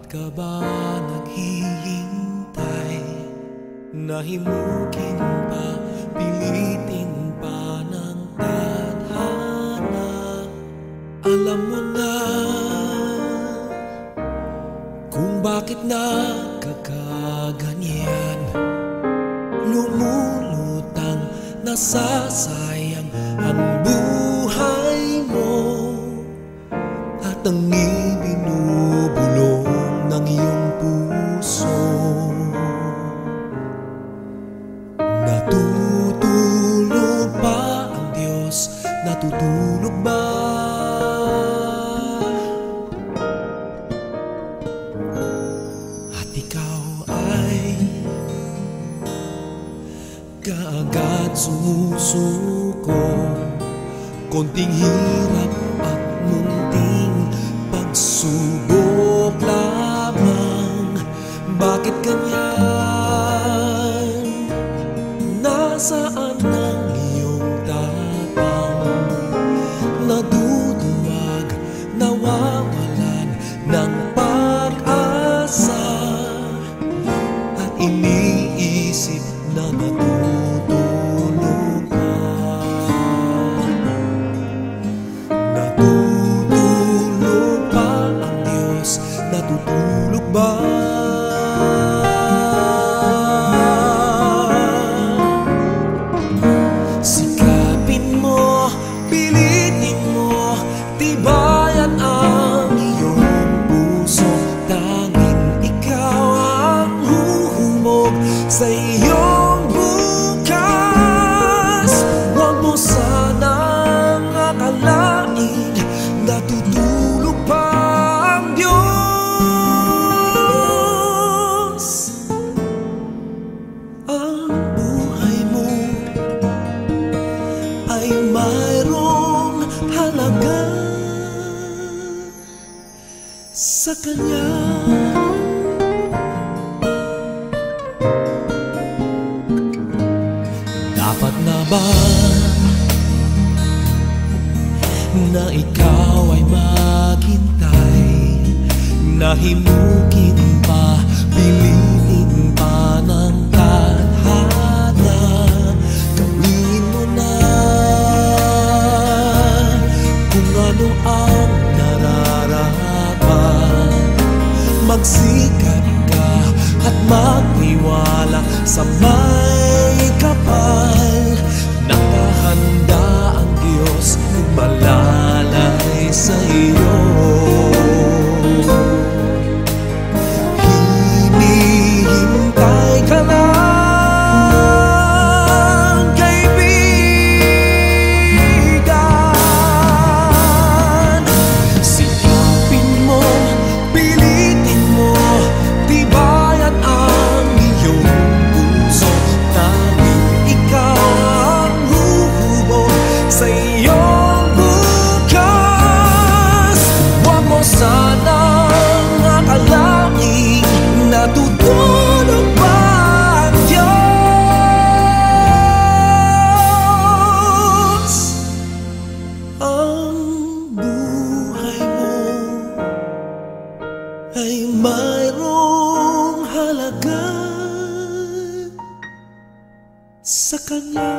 ka ba naghihintay? Nahimukin pa, pilitin pa ng tadhana. Alam mo na kung bakit nagkakaganyan. Lumulutang nasasayang ang buhay mo, at ang ibinubulong ng iyong puso. Natutulog ba ang Diyos? Natutulog ba? At ikaw ay kaagad sumusuko, konting hirap at munting pagsubok lamang. Bakit ganyan? Nasaan ang iyong tapang? Naduduwag, nawawalan ng pag-asa, at iniisip na natutulog ka. Natutulog ba ang Diyos? Natutulog ba? Sikapin mo, pilitin mo, tibayan ang iyong puso. Tanging ikaw ang huhumog sa iyong bukas. Huwag mo sanang akalain natutulog pa ang Diyos. Ang buhay mo ay mayroong halaga sa Kanya. Dapat na ba na ikaw ay maghintay? Nahimukin pa, pilitin pa ng tadhana. Gawin mo na kung ano ang nararapat. Magsikap ka at magtiwala sa may kapal. Nakahanda ang Diyos kung malalay sa iyo. Hinihintay ka lang, kaibigan. Sikapin mo, pilitin mo, tibayan ang iyong puso. Tanging ikaw ang huhubog sa iyong bukas. Huwag mo sanang akalaing natutulog pa ang Diyos. Ang buhay mo ay mayroong halaga sa Kanya.